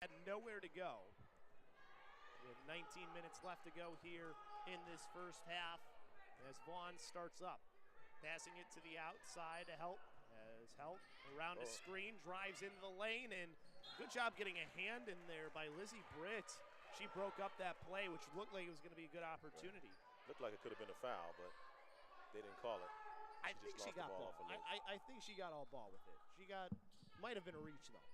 had nowhere to go. With 19 minutes left to go here in this first half as Vaughn starts up. Passing it to the outside to Helt. As Helt around a screen, drives into the lane, and good job getting a hand in there by Lizzie Britt. She broke up that play, which looked like it was going to be a good opportunity. Right. Looked like it could have been a foul, but they didn't call it. I think she got ball. I think she got all ball with it. Might have been a reach, though.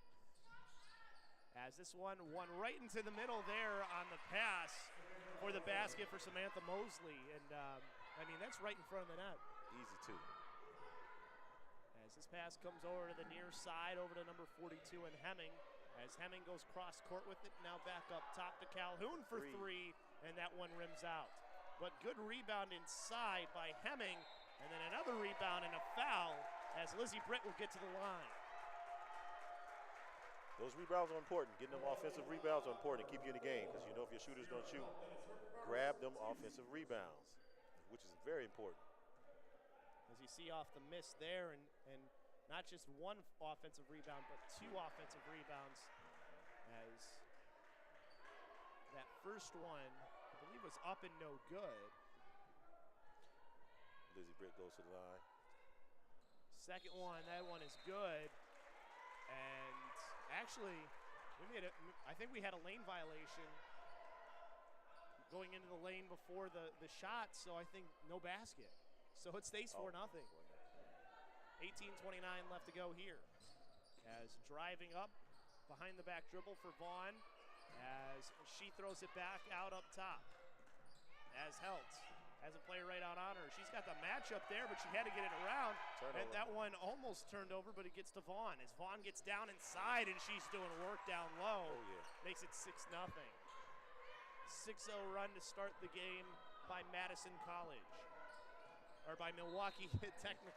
As this one right into the middle there on the pass for the basket for Samantha Mosley. And, that's right in front of the net. Easy, too. As this pass comes over to the near side, over to number 42 and Hemming. As Hemming goes cross court with it, now back up top to Calhoun for three, and that one rims out. But good rebound inside by Hemming, and then another rebound and a foul as Lizzie Britt will get to the line. Those rebounds are important. Getting them offensive rebounds are important to keep you in the game because you know if your shooter's going to shoot, grab them offensive rebounds, which is very important. As you see off the miss there, and not just one offensive rebound, but two offensive rebounds. As that first one, I believe, was up and no good. Lizzie Britt goes to the line. Second one, that one is good. And actually, I think we had a lane violation going into the lane before the shot, so I think no basket. So it stays 4-0. 18:29 left to go here. As driving up behind the back dribble for Vaughn, as she throws it back out up top. As Helt has a player right out on her. She's got the matchup there, but she had to get it around. And that one almost turned over, but it gets to Vaughn. As Vaughn gets down inside, and she's doing work down low. Makes it 6-0. 6-0 run to start the game by Madison College. Or by Milwaukee technically.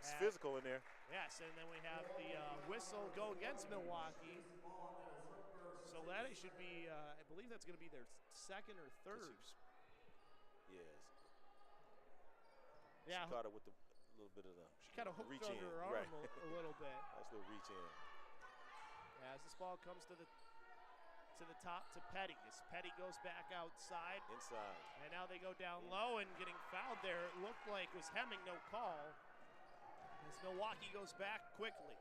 It's physical in there. Yes, and then we have the whistle go against Milwaukee. So that should be, I believe that's going to be their second or third. Yes. Yeah. She caught it with a little bit of the She kind of hooked reach under in. her arm a little bit. Nice little reach in. As this ball comes to the top to Petty. As Petty goes back outside. Inside. And now they go down low and getting fouled there. It looked like it was Hemming, no call. As Milwaukee goes back quickly.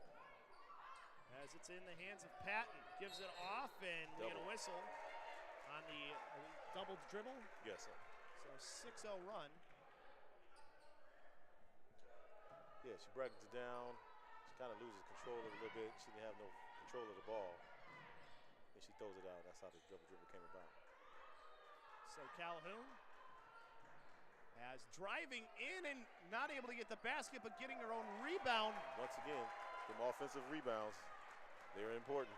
As it's in the hands of Patton. Gives it off, and we get a whistle on the double dribble. Yes, sir. So 6-0 run. Yeah, she breaks it down. She kind of loses control of it a little bit. She didn't have no control of the ball. And she throws it out. That's how the double dribble came about. So Calhoun as driving in and not able to get the basket, but getting her own rebound. Once again, them offensive rebounds, they're important.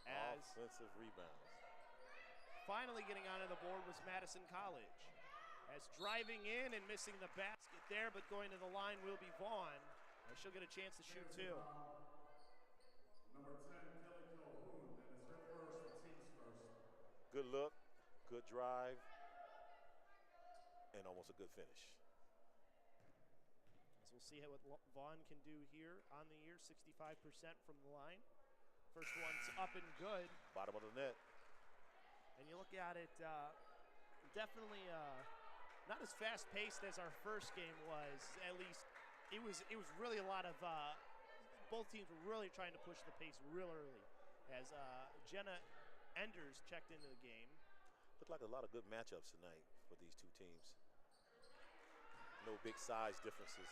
As offensive rebounds. Finally getting onto the board was Madison College. As driving in and missing the basket there, but going to the line will be Vaughn. And she'll get a chance to shoot too. Number 10, Kelly Calhoun, and it's her first, the team's first. Good look, good drive, and almost a good finish. So we'll see what Vaughn can do here on the year, 65% from the line. First one's up and good. Bottom of the net. And you look at it, definitely not as fast-paced as our first game was. At least it was really a lot of both teams were really trying to push the pace real early. As Jenna Enders checked into the game. Looked like a lot of good matchups tonight for these two teams. No big size differences.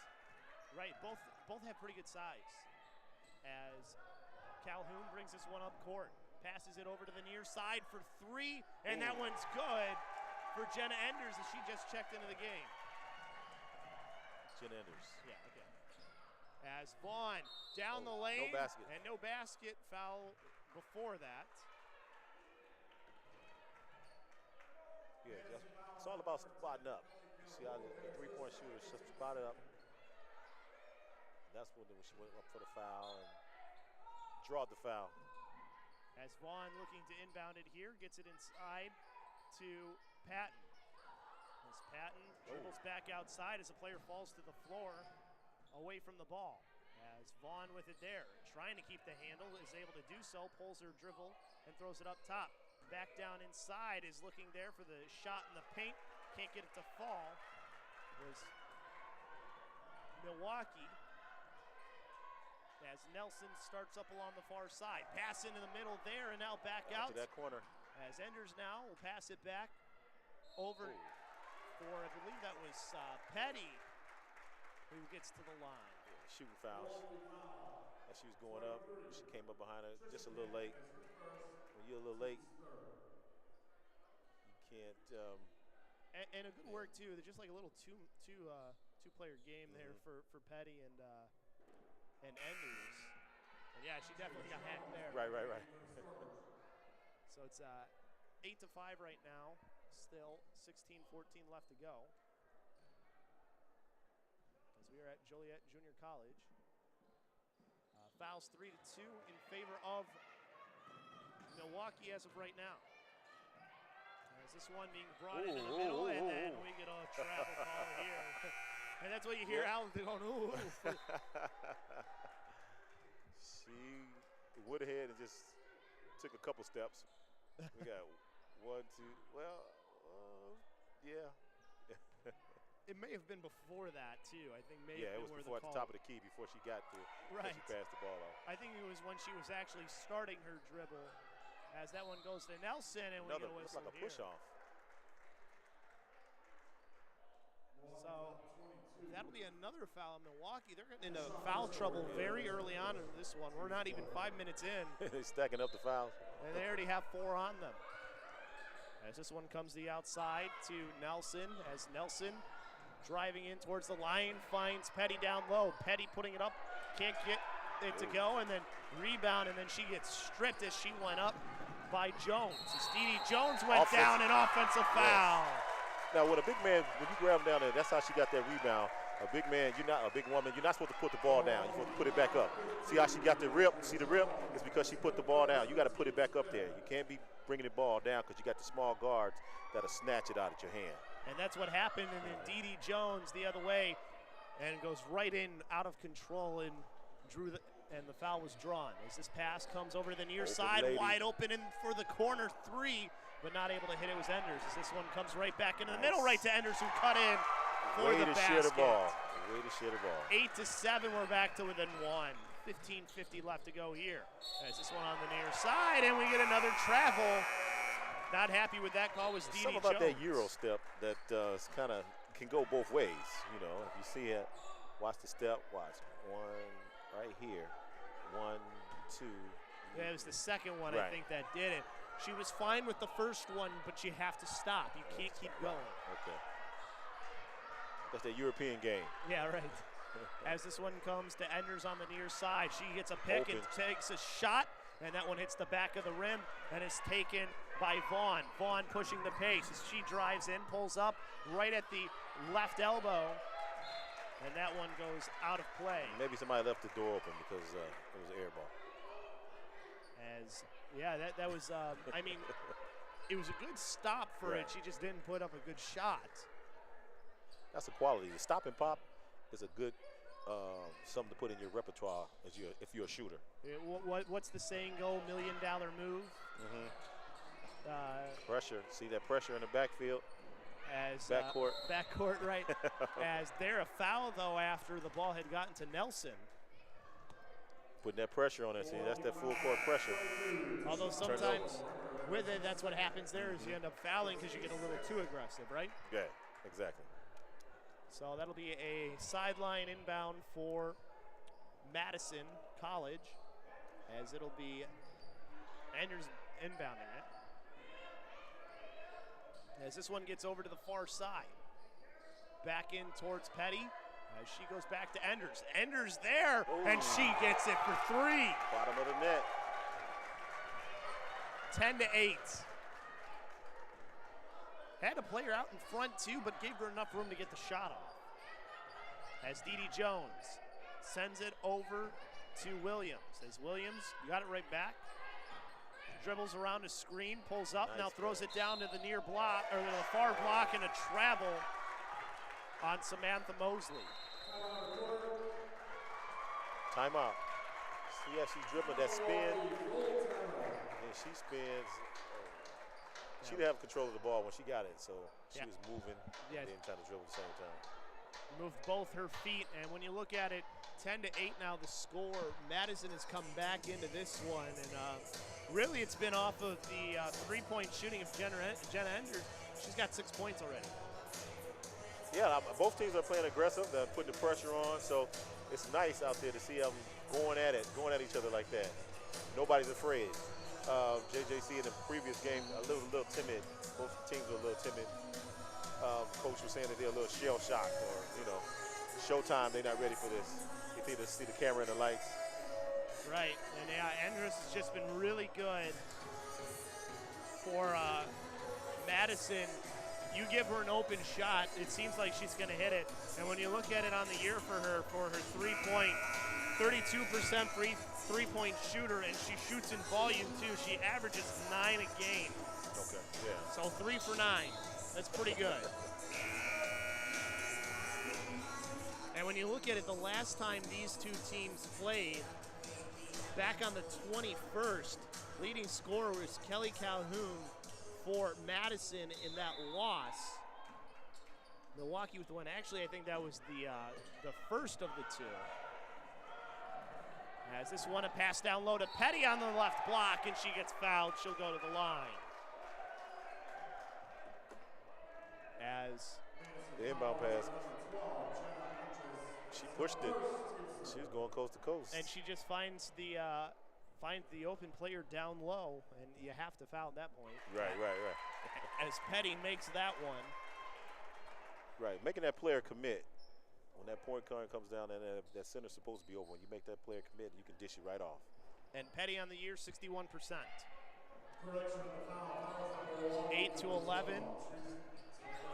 Right, both have pretty good size. As Calhoun brings this one up court, passes it over to the near side for three, and that one's good for Jenna Enders as she just checked into the game. Jenna Enders. Yeah, okay. As Vaughn down the lane. No basket. And no basket, foul before that. Yeah, it's all about spotting up. You see how the three-point shooters just spotted up. That's when she went up for the foul and drawed the foul. As Vaughn looking to inbound it here, gets it inside to Patton. As Patton dribbles back outside as the player falls to the floor away from the ball. As Vaughn with it there, trying to keep the handle, is able to do so, pulls her dribble and throws it up top. Back down inside, is looking there for the shot in the paint. Can't get it to fall. It was Milwaukee. As Nelson starts up along the far side. Pass into the middle there and now back out. To that corner. As Enders now will pass it back over for, I believe that was Petty, who gets to the line. Yeah, shooting fouls. As she was going up, she came up behind her just a little late. When you're a little late, you can't. And a good work too. They're just like a little two-player game there for Petty and Enders. And yeah, she definitely got hacked there. Right. So it's 8-5 right now. Still 16-14 left to go. As we are at Joliet Junior College. Fouls 3-2 in favor of Milwaukee as of right now. As this one being brought into the middle, and then we get a travel call here. And that's what you hear Alan going, ooh. She went ahead and just took a couple steps. We got 1, 2, well, yeah. It may have been before that too. I think maybe it was before at the top of the key before she got to right. She passed the ball off. I think it was when she was actually starting her dribble. As that one goes to Nelson, and we get a whistle like a here. push off. So that'll be another foul in Milwaukee. They're getting into foul trouble very early on in this one. We're not even 5 minutes in. They're stacking up the fouls. And they already have 4 on them. As this one comes to the outside to Nelson, as Nelson driving in towards the line, finds Petty down low. Petty putting it up, can't get it to go, and then rebound, and then she gets stripped as she went up by Jones. As Dee Jones went down, an offensive foul. Now, when a big man, when you grab him down there, that's how she got that rebound. A big man, you're not a big woman, you're not supposed to put the ball down. You're supposed to put it back up. See how she got the rip? See the rip? It's because she put the ball down. You got to put it back up there. You can't be bringing the ball down because you got the small guards that'll snatch it out of your hand. And that's what happened, and then Dee Jones the other way, and goes right in out of control and and the foul was drawn. As this pass comes over to the near side, wide open in for the corner 3, but not able to hit it was Enders. As this one comes right back into the middle, right to Enders, who cut in for the basket. Way to share the ball. Way to share the ball. 8-7, we're back to within 1. 15:50 left to go here. As this one on the near side, and we get another travel. Not happy with that call was Dee Jones. Something about that Euro step that kind of can go both ways. You know, if you see it, watch the step, watch. 1 right here. 1, 2. Yeah, it was the second one, right. I think, that did it. She was fine with the first one, but you have to stop. You can't keep going. Okay. That's the European game. Yeah, right. As this one comes to Enders on the near side, she hits a pick and takes a shot, and that one hits the back of the rim and is taken by Vaughn. Vaughn pushing the pace as she drives in, pulls up right at the left elbow, and that one goes out of play. Maybe somebody left the door open because it was an air ball. That was, I mean, it was a good stop for it. She just didn't put up a good shot. That's a quality. The stop and pop is a good something to put in your repertoire if you're a shooter. What's the saying go? $1 million move. Pressure. See that pressure in the backfield? As backcourt. Backcourt, right. As they're a foul, though, after the ball had gotten to Nelson. Putting that pressure on it. See, that's that full court pressure. Although sometimes with it, that's what happens there is you end up fouling because you get a little too aggressive, right? Yeah, exactly. So that'll be a sideline inbound for Madison College, as it'll be Enders inbounding it. As this one gets over to the far side. Back in towards Petty as she goes back to Enders. Enders there, and she gets it for 3. Bottom of the net. 10-8. Had a player out in front too, but gave her enough room to get the shot off. As Dee Jones sends it over to Williams. As Williams got it right back. Dribbles around a screen, pulls up, now throws it down to the near block, or the far block, and a travel on Samantha Mosley. Timeout. See how she's dribbling that spin, and she spins. She didn't have control of the ball when she got it, so she was moving and then trying to dribble at the same time. Moved both her feet, and when you look at it, 10-8 now the score. Madison has come back into this one, and really it's been off of the three-point shooting of Jenna Enders. She's got 6 points already. Yeah, both teams are playing aggressive. They're putting the pressure on, so it's nice out there to see them going at each other like that. Nobody's afraid. JJC in the previous game a little timid. Both teams were a little timid. Coach was saying that they're a little shell shocked, or showtime. They're not ready for this. You need to see the camera and the lights. Right, and Enders has just been really good for Madison. You give her an open shot, it seems like she's going to hit it. And when you look at it on the year for her 3-point, 32% three-point shooter, and she shoots in volume too. She averages 9 a game. Okay, yeah. So 3 for 9. That's pretty good. And when you look at it, the last time these two teams played, back on the 21st, leading scorer was Kelly Calhoun for Madison in that loss. Milwaukee with the win. Actually, I think that was the first of the two. As this one, a pass down low to Petty on the left block, and she gets fouled. She'll go to the line. As the inbound pass, she pushed it. She was going coast to coast. And she just finds the open player down low, and you have to foul at that point. Right. As Petty makes that one. Right, making that player commit. When that point card comes down, and that center's supposed to be over. When you make that player commit, you can dish it right off. And Petty on the year, 61%. 8 to 11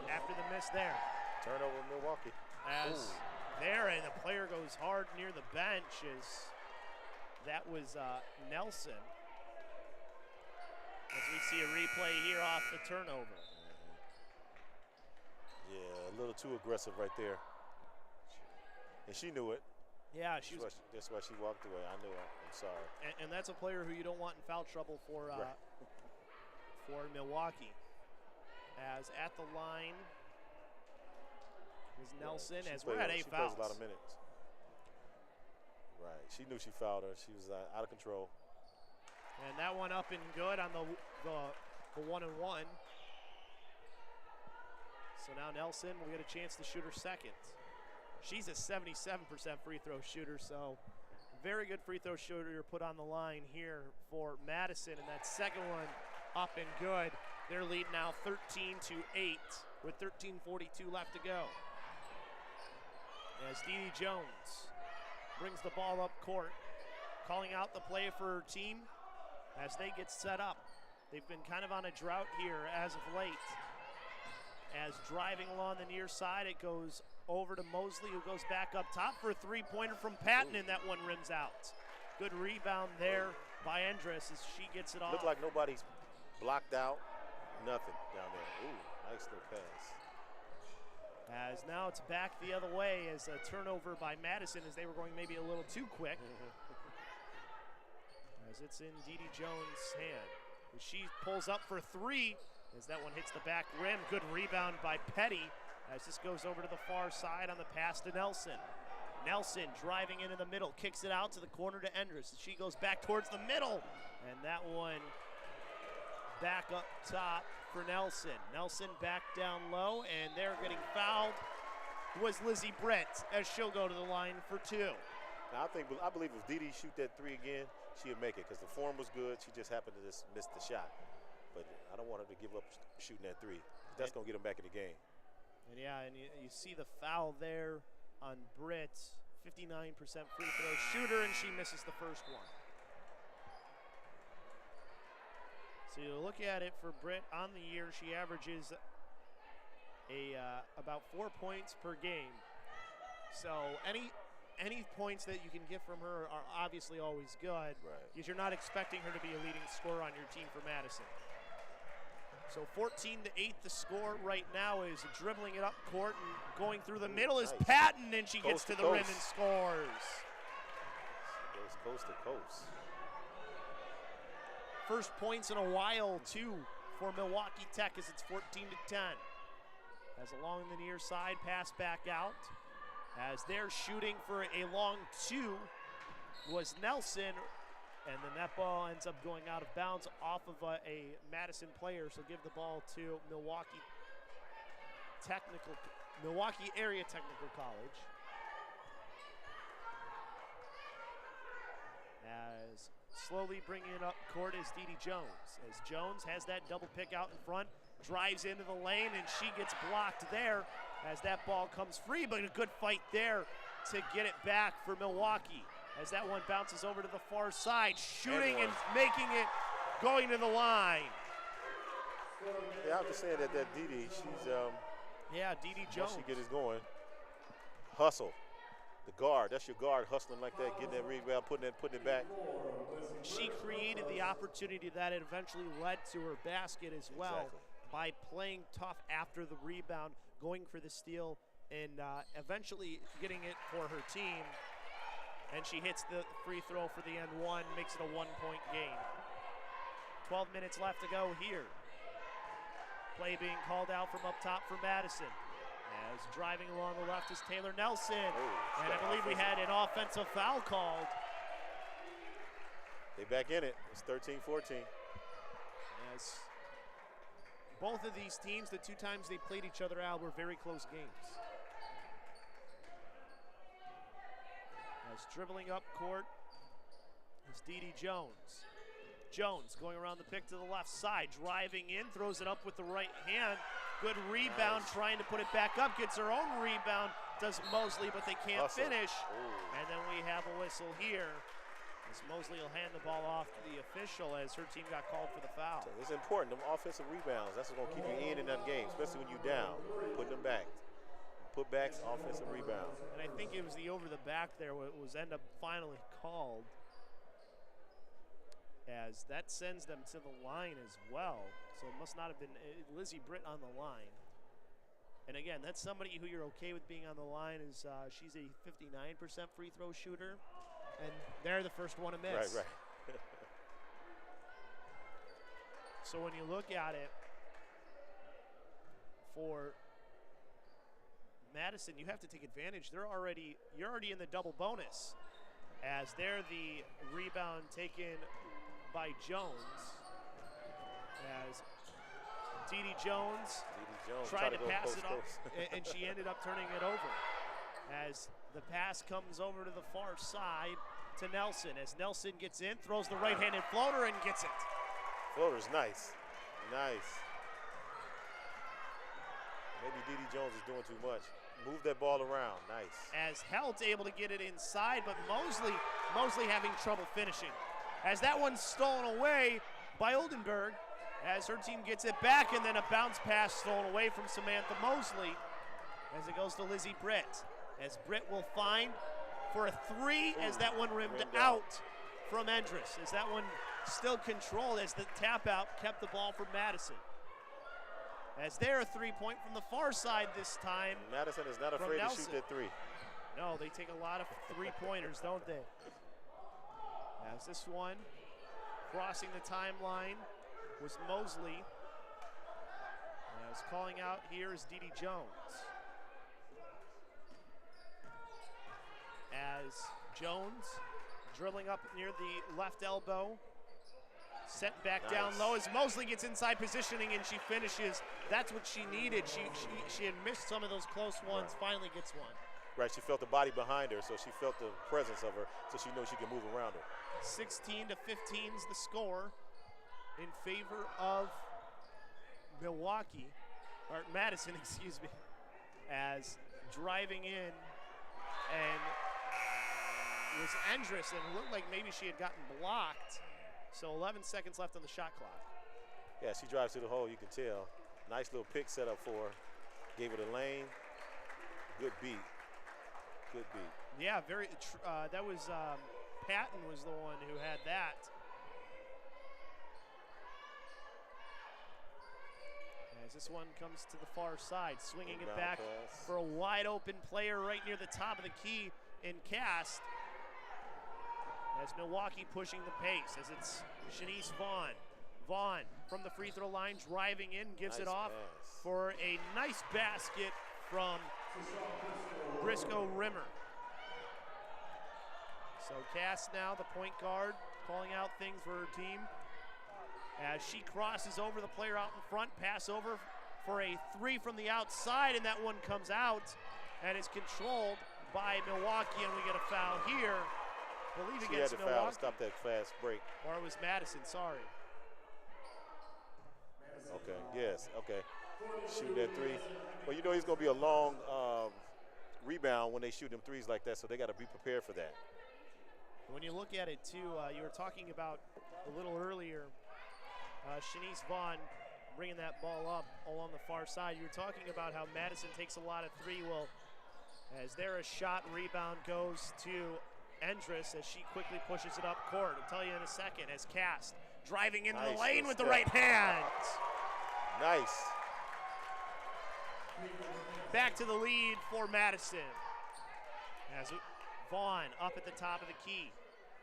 after the miss there. Turnover in Milwaukee. As there, and the player goes hard near the bench. That was Nelson. As we see a replay here off the turnover. Yeah, a little too aggressive right there. And she knew it. Yeah, that's why she walked away. I knew it. I'm sorry. And that's a player who you don't want in foul trouble for Milwaukee. As at the line is Nelson. As we're at 8 fouls. She plays a lot of minutes. Right. She knew she fouled her. She was out of control. And that one up and good on the 1-and-1. So now Nelson will get a chance to shoot her second. She's a 77% free throw shooter, so very good free throw shooter put on the line here for Madison. And that second one up and good. Their lead now 13-8 with 13:42 left to go. As Dee Jones brings the ball up court, calling out the play for her team as they get set up. They've been kind of on a drought here as of late. As driving along the near side, it goes over to Mosley, who goes back up top for a three-pointer from Patton, and that one rims out. Good rebound there by Endress as she gets it off. Looked like nobody's blocked out. Nothing down there. Ooh, nice little pass. As now it's back the other way as a turnover by Madison as they were going maybe a little too quick. As it's in Dee Jones' hand. As she pulls up for three as that one hits the back rim. Good rebound by Petty as this goes over to the far side on the pass to Nelson. Nelson driving into the middle, kicks it out to the corner to Endress. She goes back towards the middle, and that one back up top for Nelson. Nelson back down low, and they're getting fouled was Lizzie Brett as she'll go to the line for two. Now I believe if Dee shoot that three again, she'll make it because the form was good. She just happened to just miss the shot. But I don't want her to give up shooting that three. That's going to get them back in the game. And yeah, and you see the foul there on Britt, 59% free throw shooter, and she misses the first one. So you look at it for Britt on the year, she averages about 4 points per game. So any points that you can get from her are obviously always good, right? Because you're not expecting her to be a leading scorer on your team for Madison. So 14-8 the score right now is dribbling it up court and going through the middle is Patton, and she gets to the rim and scores. coast to coast. First points in a while, too, for Milwaukee Tech as it's 14-10. As along the near side, pass back out. As they're shooting for a long two was Nelson, and then that ball ends up going out of bounds off of a Madison player, so give the ball to Milwaukee Area Technical College. As slowly bringing it up court is Dee Jones. As Jones has that double pick out in front, drives into the lane, and she gets blocked there as that ball comes free, but a good fight there to get it back for Milwaukee. As that one bounces over to the far side, shooting and making it, going to the line. Yeah, I have to say that Dee, she's yeah, Dee Jones. Once she gets going, hustle. The guard, that's your guard hustling like that, getting that rebound, putting it back. She created the opportunity that it eventually led to her basket as well by playing tough after the rebound, going for the steal, and eventually getting it for her team. And she hits the free throw for the end one, makes it a 1-point game. 12 minutes left to go here. Play being called out from up top for Madison. As driving along the left is Taylor Nelson. And I believe we had an offensive foul called. They back in it. It's 13-14. As both of these teams, the two times they played each other out, were very close games. As dribbling up court is Dee Jones. Jones going around the pick to the left side, driving in, throws it up with the right hand. Good rebound, trying to put it back up, gets her own rebound, does Mosley, but they can't finish. And then we have a whistle here, as Mosley will hand the ball off to the official as her team got called for the foul. It's important, them offensive rebounds, that's what's going to keep you in that game, especially when you're down, putting them back. Putbacks, offensive rebounds. And I think it was the over the back there what was end up finally called, as that sends them to the line as well. So it must not have been Lizzie Britt on the line. And again, that's somebody who you're okay with being on the line. Is she's a 59% free throw shooter, and they're the first one to miss. Right. So when you look at it for Madison, you have to take advantage. You're already in the double bonus, as they're the rebound taken by Jones. As Dee Jones tried to pass it off, and she ended up turning it over. As the pass comes over to the far side to Nelson. As Nelson gets in, throws the right-handed floater and gets it. Floater's nice. Maybe Dee Jones is doing too much. Move that ball around, nice. As Helt able to get it inside, but Mosley having trouble finishing. As that one's stolen away by Oldenburg, as her team gets it back, and then a bounce pass stolen away from Samantha Mosley as it goes to Lizzie Britt. As Britt will find for a three, as that one rimmed out from Endress. As that one still controlled, as the tap out kept the ball from Madison. As they're a 3-point from the far side this time. Madison is not afraid to shoot that three. No, they take a lot of three-pointers, don't they? As this one crossing the timeline was Mosley. As calling out here is Dee Jones. As Jones drilling up near the left elbow. Sent back down low as Mosley gets inside positioning and she finishes. That's what she needed. She had missed some of those close ones, finally gets one. Right, she felt the body behind her, so she felt the presence of her, so she knows she can move around her. 16-15 is the score in favor of Madison, excuse me, as driving in and was Endress, and it looked like maybe she had gotten blocked. So 11 seconds left on the shot clock. Yeah, she drives to the hole, you can tell. Nice little pick set up for her. Gave her the lane. Good beat. Yeah, that was Patton was the one who had that. As this one comes to the far side, swinging it back for a wide open player right near the top of the key in Cast. as Milwaukee pushing the pace, as it's Shanice Vaughn. Vaughn from the free throw line, driving in, gives it off for a nice basket from Briscoe Rimmer. So Cass now, the point guard, calling out things for her team. As she crosses over the player out in front, pass over for a three from the outside, and that one comes out and is controlled by Milwaukee, and we get a foul here. I believe against Milwaukee. Foul to stop that fast break. Or it was Madison, sorry. Okay, yes, okay. Shooting that three. Well, you know he's going to be a long rebound when they shoot them threes like that, so they got to be prepared for that. When you look at it, too, you were talking about a little earlier, Shanice Vaughn bringing that ball up along the far side. You were talking about how Madison takes a lot of three. Well, as there a shot, rebound goes to Endress as she quickly pushes it up court. I'll tell you in a second as Cast driving into the lane with the right hand. Nice. Back to the lead for Madison. As Vaughn up at the top of the key.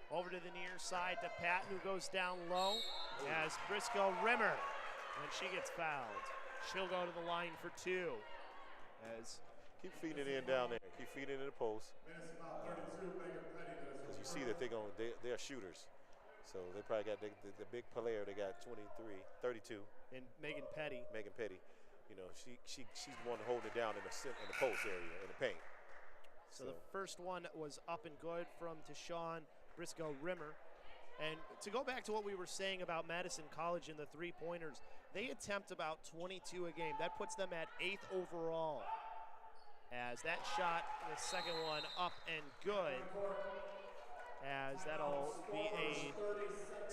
Over to the near side to Patton, who goes down low. As Briscoe Rimmer, and she gets fouled. She'll go to the line for two. As keep feeding it in down there. Keep feeding it in the post. Because you see that they're shooters. So they probably got the big player. They got 23, 32. And Megan Petty. Megan Petty. You know, she's the one holding it down in the post area, in the paint. So the first one was up and good from Tashawn Briscoe Rimmer. And to go back to what we were saying about Madison College and the three-pointers, they attempt about 22 a game. That puts them at 8th overall. As that shot, the second one, up and good. As that'll be a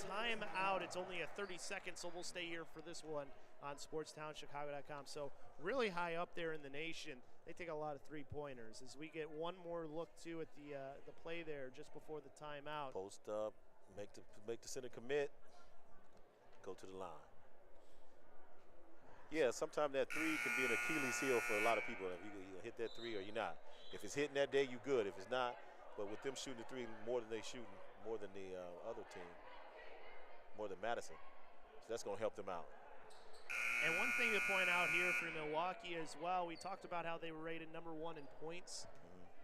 timeout. It's only a 30 seconds, so we'll stay here for this one on SportsTownChicago.com. So really high up there in the nation. They take a lot of three-pointers. As we get one more look, too, at the play there just before the timeout. Post up, make the center commit, go to the line. Yeah, sometimes that three can be an Achilles heel for a lot of people. If you hit that three or you're not. If it's hitting that day, you good. If it's not, but with them shooting the three more than they shooting, more than the other team, more than Madison, so that's going to help them out. And one thing to point out here for Milwaukee as well, we talked about how they were rated #1 in points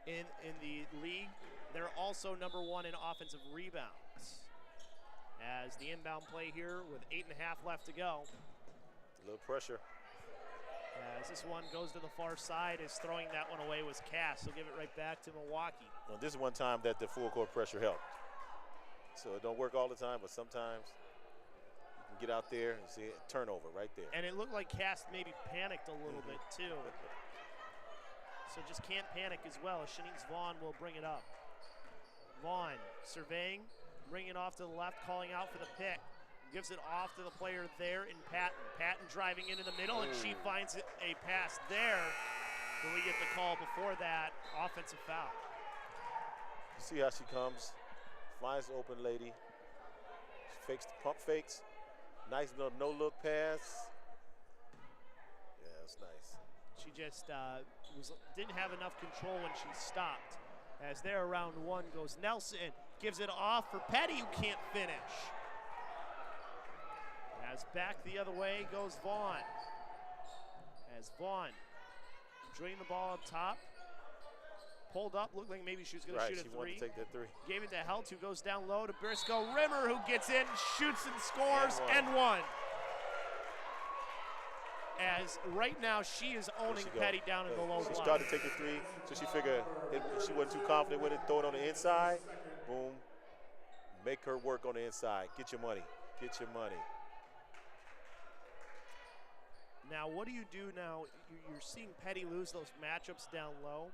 in the league. They're also #1 in offensive rebounds. As the inbound play here with 8.5 left to go. A little pressure. As this one goes to the far side, is throwing that one away was Cass. He'll give it right back to Milwaukee. Well, this is one time that the full court pressure helped. So it don't work all the time, but sometimes you can get out there and see a turnover right there. And it looked like Cass maybe panicked a little bit too. So just can't panic as well. Shanice Vaughn will bring it up. Vaughn surveying, bringing it off to the left, calling out for the pick. Gives it off to the player there in Patton. Patton driving into the middle, and she finds a pass there. But we get the call before that, offensive foul. See how she comes, finds the open lady, fakes the pump fakes. Nice little no-look pass. Yeah, that's nice. She just didn't have enough control when she stopped. As there around one goes Nelson, gives it off for Petty, who can't finish. As back the other way goes Vaughn. As Vaughn draining the ball up top. Pulled up, looked like maybe she was going to shoot a three. Wanted to take that three. Gave it to Helt, who goes down low to Briscoe Rimmer, who gets in, shoots and scores, and one. As right now she is owning Petty down in the low block. She started to take the three, so she figured she wasn't too confident with it. Throw it on the inside, boom. Make her work on the inside. Get your money. Get your money. Now, what do you do now? You're seeing Petty lose those matchups down low.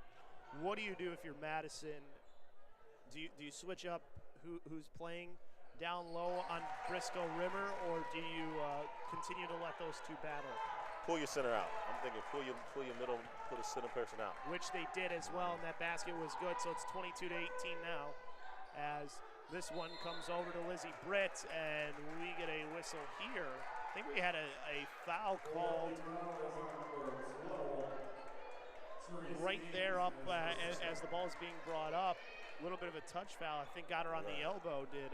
What do you do if you're Madison? Do you switch up who's playing down low on Briscoe Rimmer, or do you continue to let those two battle? Pull your center out. I'm thinking pull your middle, pull the center person out. Which they did as well, and that basket was good, so it's 22-18 now. As this one comes over to Lizzie Britt, and we get a whistle here. I think we had a foul called right there up as the ball is being brought up. A little bit of a touch foul. I think got her on the elbow, did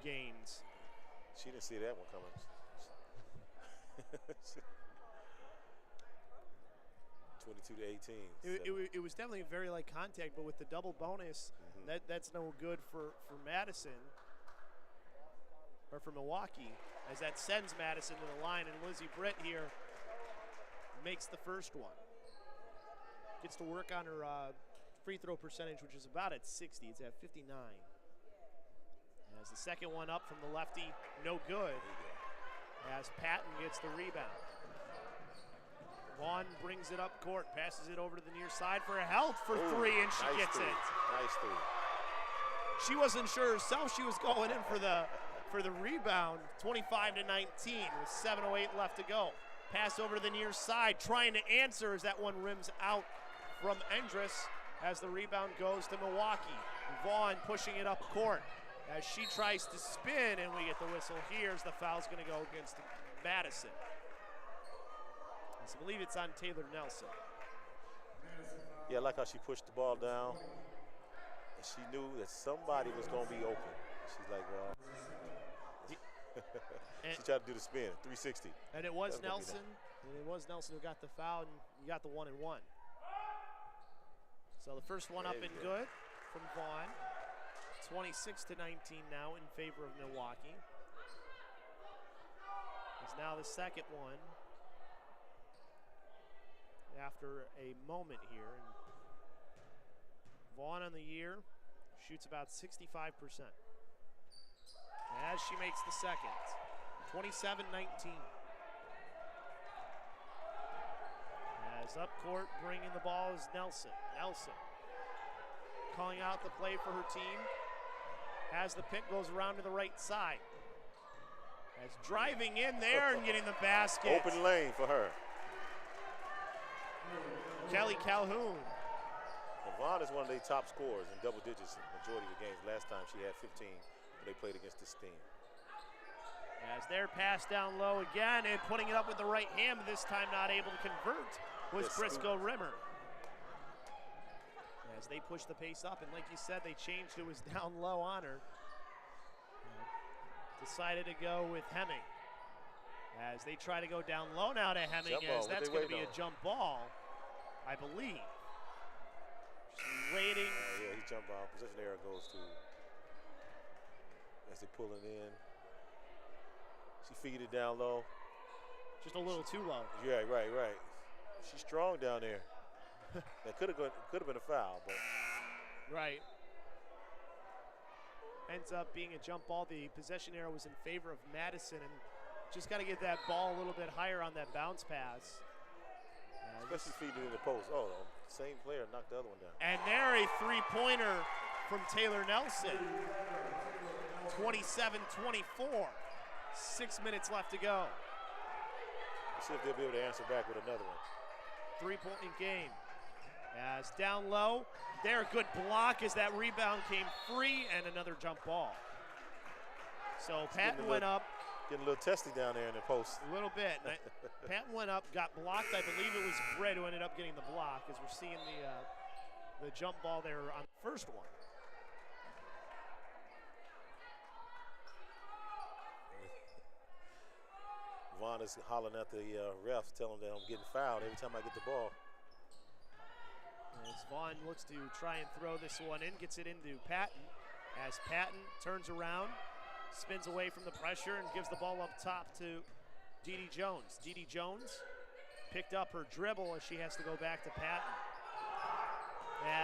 Gaines. She didn't see that one coming. 22 to 18. It was definitely a very light contact, but with the double bonus, that's no good for Madison, or for Milwaukee, as that sends Madison to the line, and Lizzie Britt here makes the first one. Gets to work on her free throw percentage, which is about at 60. It's at 59. As the second one up from the lefty, no good, as Patton gets the rebound. Vaughn brings it up court, passes it over to the near side for a Helt for three, and she gets it. Nice three. She wasn't sure herself she was going in for the rebound. 25 to 19 with 7:08 left to go. Pass over to the near side, trying to answer as that one rims out from Endress as the rebound goes to Milwaukee. Vaughn pushing it up court as she tries to spin, and we get the whistle here as the foul's going to go against Madison. I believe it's on Taylor Nelson. Yeah, I like how she pushed the ball down, and she knew that somebody was going to be open. She's like, well, she tried to do the spin, 360. And it was Nelson. Who got the foul, and you got the 1-and-1. So the first one up and good from Vaughn. 26 to 19 now in favor of Milwaukee. Is now the second one after a moment here. And Vaughn on the year shoots about 65%. As she makes the second, 27-19. As up court, bringing the ball is Nelson. Nelson calling out the play for her team. As the pick goes around to the right side. As driving in there and getting the basket. Open lane for her. Kelly Calhoun. Vaughn is one of their top scorers in double digits in the majority of the games. Last time she had 15 when they played against this team. As their pass down low again and putting it up with the right hand, but this time not able to convert was Briscoe Rimmer. As they push the pace up, and like you said, they changed. It was down low on her. Decided to go with Hemming. As they try to go down low now to Hemming, as that's going to be a jump ball, I believe. She's waiting. Yeah, he jumped ball. Possession error goes to as they pull it in. She figured it down low. Just a little too low. Yeah, right. She's strong down there. That could have been a foul, but right. Ends up being a jump ball. The possession arrow was in favor of Madison, and just got to get that ball a little bit higher on that bounce pass. Especially feeding it in the post. Oh, the same player knocked the other one down. And there a three-pointer from Taylor Nelson. 27-24. 6 minutes left to go. Let's see if they'll be able to answer back with another one. 3-point game. As down low, there a good block as that rebound came free, and another jump ball. So Patton went up. Getting a little testy down there in the post. A little bit. Patton went up, got blocked. I believe it was Britt who ended up getting the block, as we're seeing the jump ball there on the first one. Vaughn is hollering at the refs, telling them that I'm getting fouled every time I get the ball. As Vaughn looks to try and throw this one in, gets it into Patton. As Patton turns around, spins away from the pressure and gives the ball up top to Dee Jones. Dee Jones picked up her dribble as she has to go back to Patton.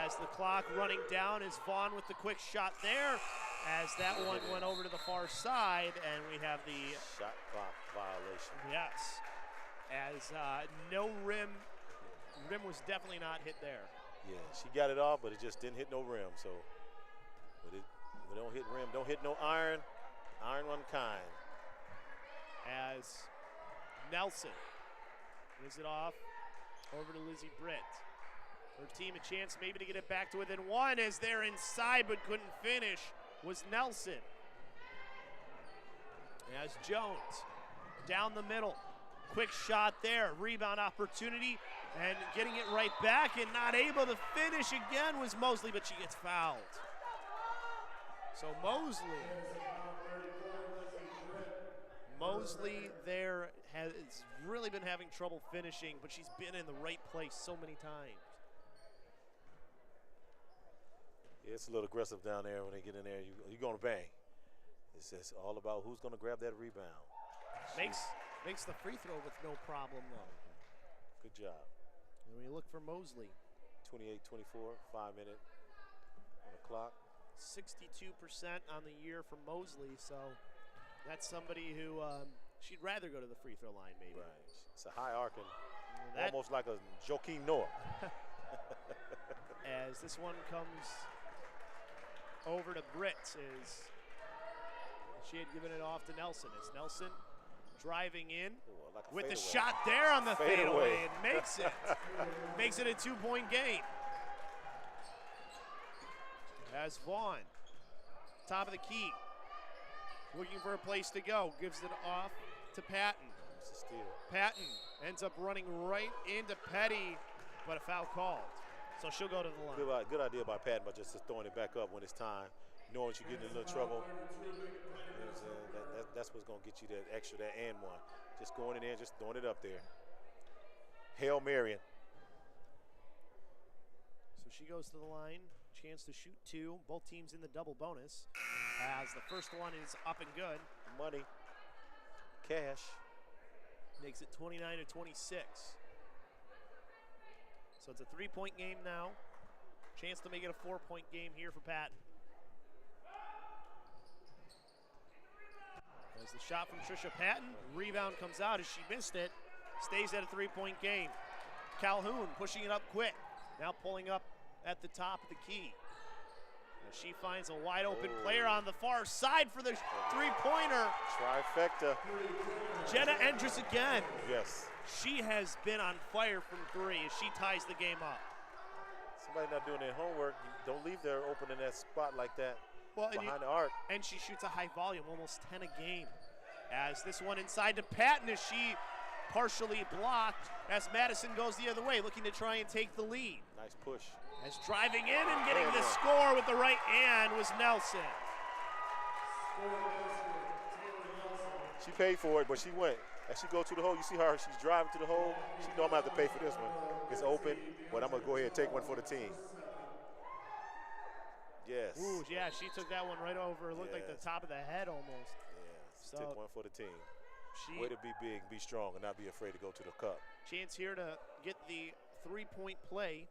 As the clock running down is Vaughn with the quick shot there, as that one went over to the far side, and we have the shot clock violation. Yes, as no rim was definitely not hit there. Yeah, she got it off, but it just didn't hit no rim. So, but it don't hit rim, don't hit no iron. Iron one kind. As Nelson gives it off over to Lizzie Britt. Her team a chance maybe to get it back to within one, as they're inside but couldn't finish was Nelson. As Jones down the middle. Quick shot there, rebound opportunity, and getting it right back and not able to finish again was Mosley, but she gets fouled. So Mosley there has really been having trouble finishing, but she's been in the right place so many times. Yeah, it's a little aggressive down there when they get in there. You're going to bang. It's just all about who's going to grab that rebound. Makes the free throw with no problem, though. Good job. And we look for Mosley. 28-24, 5 minute on the clock. 62% on the year from Mosley, so that's somebody who she'd rather go to the free throw line, maybe. Right. It's a high arcing, almost like a Joakim Noah. As this one comes over to Britt, as she had given it off to Nelson. As Nelson driving in with the shot there on the fadeaway and makes it. Makes it a 2-point game. As Vaughn, top of the key, looking for a place to go, gives it off to Patton. It's a steal. Patton ends up running right into Petty, but a foul called. So she'll go to the line. Good idea by Patton, but just throwing it back up when it's time, knowing you're getting in a little trouble. That's what's going to get you that extra, that and one. Just going in there, just throwing it up there. Hail Marion. So she goes to the line. Chance to shoot 2. Both teams in the double bonus. As the first one is up and good. Money. Cash. Makes it 29-26. So it's a 3-point game now. Chance to make it a 4-point game here for Patton. As the shot from Trisha Patton, rebound comes out as she missed it. Stays at a 3-point game. Calhoun pushing it up quick. Now pulling up at the top of the key. As she finds a wide open player on the far side for the 3-pointer. Trifecta. Jenna Endress again. Yes. She has been on fire from 3 as she ties the game up. Somebody not doing their homework, don't leave there open in that spot like that. Behind the arc. And she shoots a high volume, almost 10 a game. As this one inside to Patton as she partially blocked as Madison goes the other way, looking to try and take the lead. Nice push. As driving in and getting the score with the right hand was Nelson. She paid for it, but she went. As she go to the hole, you see her, she's driving to the hole. She know I'm going to have to pay for this one. It's open, but I'm going to go ahead and take one for the team. Yes. Ooh, yeah, she took that one right over. It looked like the top of the head almost. Yes, took one for the team. Way to be big, be strong, and not be afraid to go to the cup. Chance here to get the 3-point play.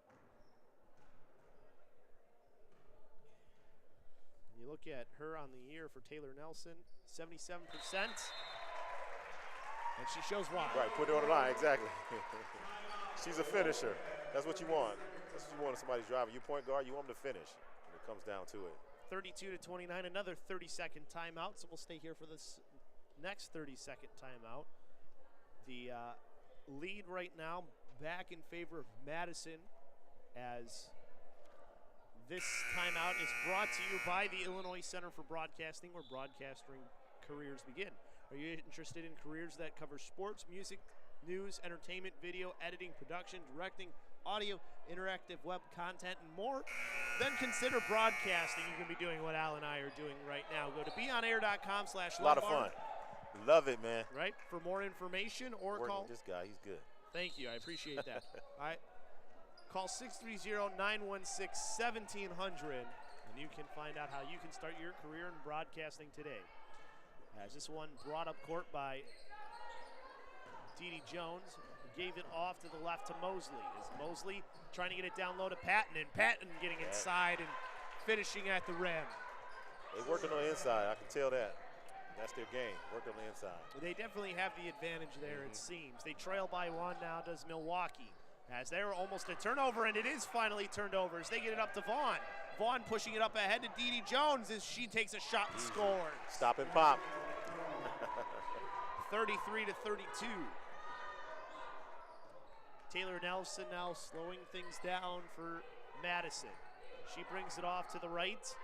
You look at her on the year for Taylor Nelson, 77%. And she shows why. Right, put it on the line, exactly. She's a finisher. That's what you want. That's what you want in somebody driving. You point guard, you want them to finish. And it comes down to it. 32-29, another 30-second timeout. So we'll stay here for this next 30-second timeout. The lead right now back in favor of Madison, as this timeout is brought to you by the Illinois Center for Broadcasting, where broadcasting careers begin. Are you interested in careers that cover sports, music, news, entertainment, video, editing, production, directing, audio, interactive web content, and more? Then consider broadcasting. You can be doing what Al and I are doing right now. Go to beonair.com/Lombard. A lot of fun. Love it, man. Right? For more information or call. This guy, he's good. Thank you. I appreciate that. All right. Call 630-916-1700, and you can find out how you can start your career in broadcasting today. As this one brought up court by Dee Dee Jones, gave it off to the left to Mosley. As Mosley trying to get it down low to Patton, and Patton getting inside and finishing at the rim. They're working on the inside. I can tell that. That's their game, working on the inside. They definitely have the advantage there, it seems. They trail by 1 now, does Milwaukee. As they're almost a turnover, and it is finally turned over as they get it up to Vaughn. Vaughn pushing it up ahead to Dee Dee Jones as she takes a shot and scores. Stop and pop. 33-32. Taylor Nelson now slowing things down for Madison. She brings it off to the right.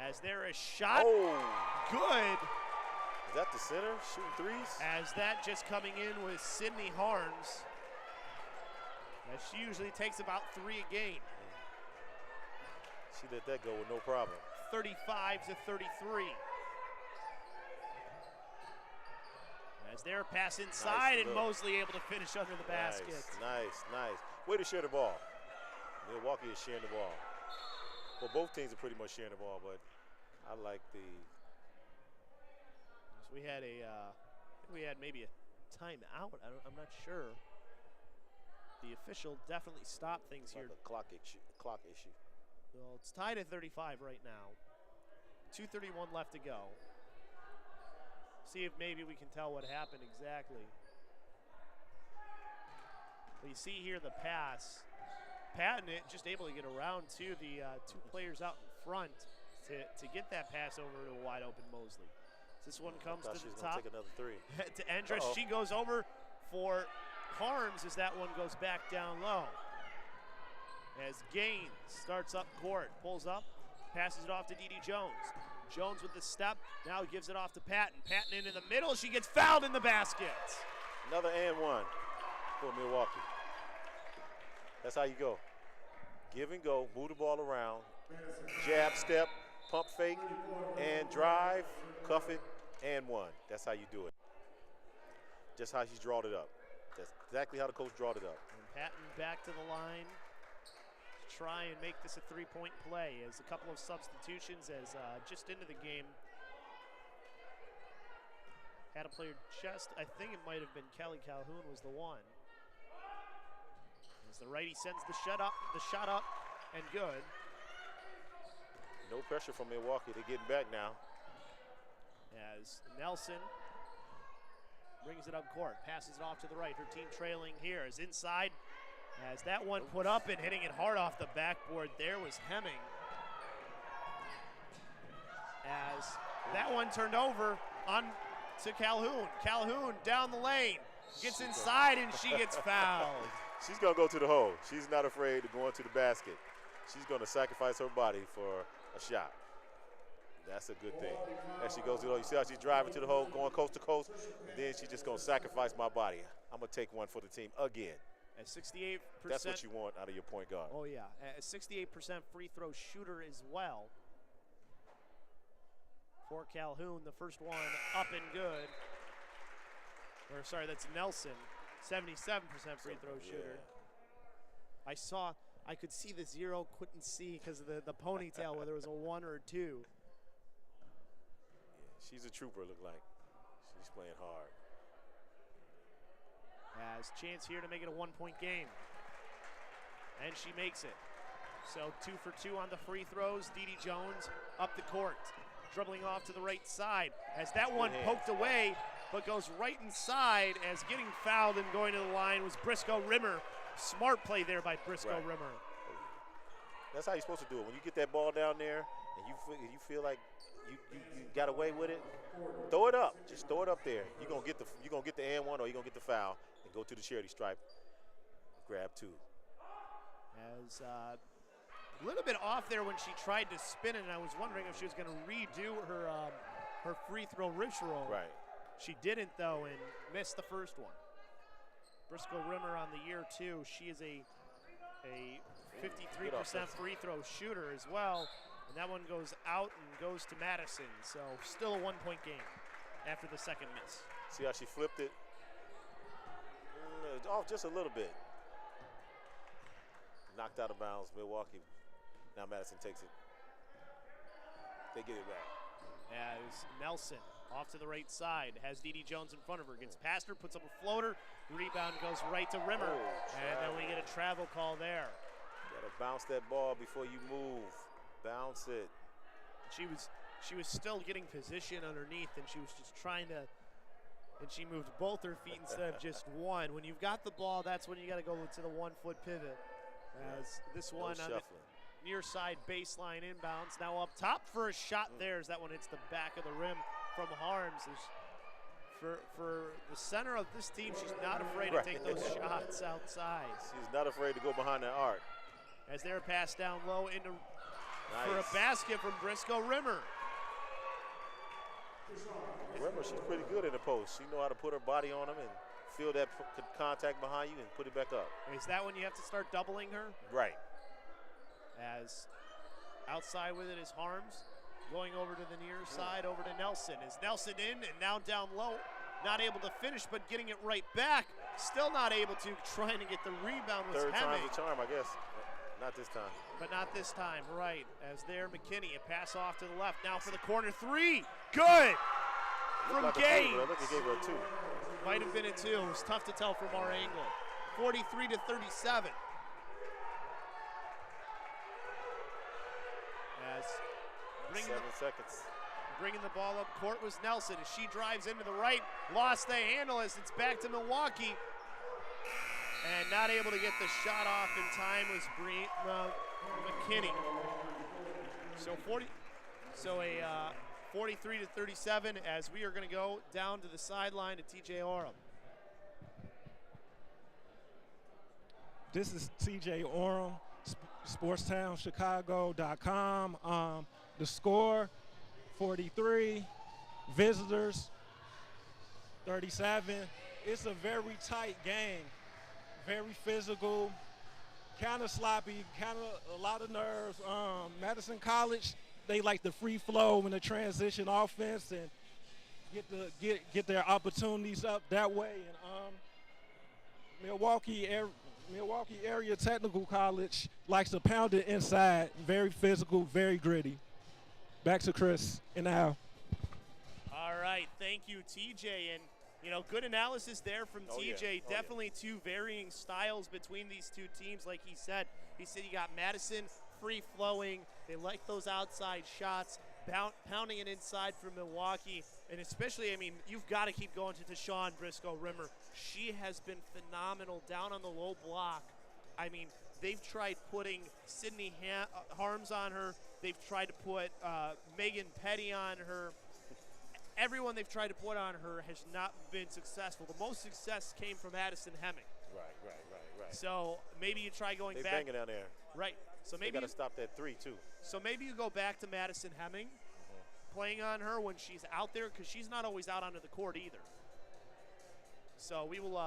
As there is shot. Good. Is that the center shooting threes? As that just coming in with Sydney Harms. As she usually takes about 3 a game. She let that go with no problem. 35-33. As their pass inside, and Mosley able to finish under the basket. Nice. Way to share the ball. Milwaukee is sharing the ball. Well, both teams are pretty much sharing the ball, but I like the. So we had maybe a timeout. I'm not sure. The official definitely stopped things here. Like a clock issue. Well, it's tied at 35 right now. 2:31 left to go. See if maybe we can tell what happened exactly. Well, you see here the pass. Patton just able to get around to the two players out in front to get that pass over to a wide open Mosley. This one comes to the top. Take another three. To Endress, she goes over for Harms as that one goes back down low. As Gaines starts up court, pulls up, passes it off to Dee Jones. Jones with the step, now gives it off to Patton. Patton into the middle, she gets fouled in the basket. Another and one for Milwaukee. That's how you go. Give and go, move the ball around, jab, step, pump fake, and drive, cuff it, and one. That's how you do it. Just how she drawed it up. That's exactly how the coach drawed it up. And Patton back to the line to try and make this a three-point play as a couple of substitutions as just into the game. Had a player just, I think it might have been Kelly Calhoun was the one. As the righty sends the shot up, and good. No pressure from Milwaukee. They're getting back now. As Nelson brings it up court, passes it off to the right. Her team trailing here is inside. As that one put up and hitting it hard off the backboard, there was Hemming. As that one turned over on to Calhoun. Calhoun down the lane, gets inside and she gets fouled. She's going to go to the hole. She's not afraid to go into the basket. She's going to sacrifice her body for a shot. That's a good thing. As she goes to the hole, you see how she's driving to the hole, going coast to coast, and then she's just going to sacrifice my body. I'm going to take one for the team again. At 68%. That's what you want out of your point guard. Oh, yeah. A 68% free throw shooter as well. For Calhoun, the first one up and good. Or, sorry, that's Nelson. 77% free throw shooter. I could see the zero, couldn't see because of the ponytail, whether it was a 1 or a 2. Yeah, she's a trooper, look like. She's playing hard. Has chance here to make it a 1-point game. And she makes it. So 2 for 2 on the free throws. Dee Jones up the court. Dribbling off to the right side. As that one poked away, but goes right inside as getting fouled and going to the line was Briscoe Rimmer. Smart play there by Briscoe Rimmer. That's how you're supposed to do it. When you get that ball down there and you feel like you got away with it, throw it up. Just throw it up there. You're gonna get the and one or you're gonna get the foul and go to the charity stripe. Grab 2. As a little bit off there when she tried to spin it, and I was wondering if she was going to redo her free throw ritual. Right. She didn't, though, and missed the first one. Briscoe Rimmer on the year, too. She is a 53% free throw shooter as well, and that one goes out and goes to Madison. So still a 1-point game after the second miss. See how she flipped it? Off just a little bit. Knocked out of bounds, Milwaukee. Now Madison takes it. They get it back. As Nelson off to the right side, has Dee Jones in front of her, gets past her, puts up a floater, rebound goes right to Rimmer, and then we get a travel call there. Gotta bounce that ball before you move. Bounce it. She was still getting position underneath, and she was just trying to, and she moved both her feet instead of just one. When you've got the ball, that's when you got to go to the 1-foot pivot. As this one on the near side baseline inbounds. Now up top for a shot there as that one hits the back of the rim from Harms. For the center of this team, she's not afraid to take those shots outside. She's not afraid to go behind that arc. As they're passed down low into for a basket from Briscoe Rimmer. Rimmer, she's pretty good in the post. She know how to put her body on them and feel that contact behind you and put it back up. Is that when you have to start doubling her? Right. As outside with it is Harms. Going over to the near side, over to Nelson. Is Nelson in and now down low? Not able to finish, but getting it right back. Still not able to, trying to get the rebound was Third Hemming. time's a charm, I guess. Not this time. But not this time, right. As there, McKinney, a pass off to the left. Now for the corner three. Good! From Looked like a Gaines. favorite. I think he gave her a 2. Might have been a 2. It was tough to tell from our angle. 43-37. As 7 seconds. bringing the ball up court was Nelson as she drives into the right. Lost the handle as it's back to Milwaukee. And not able to get the shot off in time was McKinney. So a 43-37 as we are going to go down to the sideline to TJ Oram. This is TJ Oram, SportsTownChicago.com. The score, 43. Visitors, 37. It's a very tight game. Very physical, kind of sloppy, kind of a lot of nerves. Madison College, they like the free flow and the transition offense and get their opportunities up that way. And Milwaukee Area Technical College likes to pound it inside. Very physical, very gritty. Back to Chris and Al. All right, thank you, TJ. And good analysis there from TJ. Definitely two varying styles between these two teams. Like he said you got Madison free-flowing. They like those outside shots, pounding it inside from Milwaukee. And especially, you've got to keep going to Deshawn Briscoe-Rimmer. She has been phenomenal down on the low block. They've tried putting Sydney Harms on her. They've tried to put Megan Petty on her. Everyone they've tried to put on her has not been successful. The most success came from Addison Hemming. Right. So maybe you try going They back. banging down there. Right. So maybe They got to stop that 3 too. So maybe you go back to Madison Hemming, playing on her when she's out there, because she's not always out onto the court either. So we will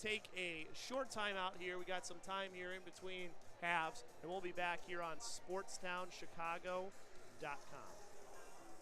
take a short timeout here. We got some time here in between halves, and we'll be back here on SportsTownChicago.com.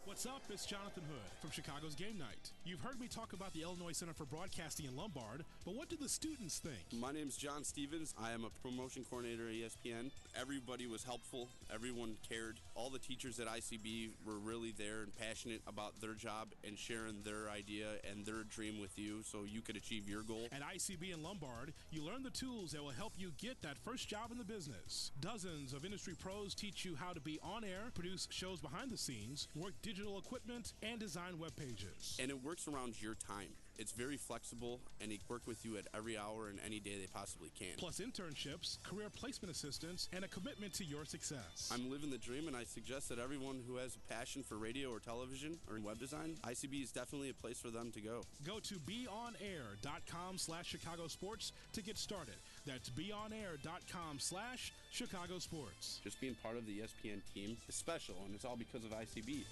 What's up? It's Jonathan Hood from Chicago's Game Night. You've heard me talk about the Illinois Center for Broadcasting in Lombard, but what do the students think? My name's John Stevens. I am a promotion coordinator at ESPN. Everybody was helpful. Everyone cared. All the teachers at ICB were really there and passionate about their job and sharing their idea and their dream with you so you could achieve your goal. At ICB in Lombard, you learn the tools that will help you get that first job in the business. Dozens of industry pros teach you how to be on air, produce shows behind the scenes, work digital equipment, and design web pages. And it works around your time. It's very flexible, and they work with you at every hour and any day they possibly can. Plus internships, career placement assistance, and a commitment to your success. I'm living the dream, and I suggest that everyone who has a passion for radio or television or web design, ICB is definitely a place for them to go. Go to beonair.com/Chicago Sports to get started. That's beonair.com/Chicago Sports. Just being part of the ESPN team is special, and it's all because of ICB.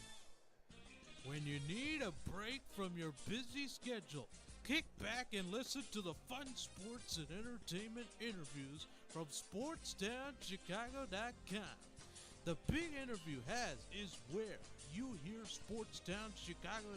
When you need a break from your busy schedule, kick back and listen to the fun sports and entertainment interviews from SportsTownChicago.com. The big interview is where you hear SportsTownChicago.com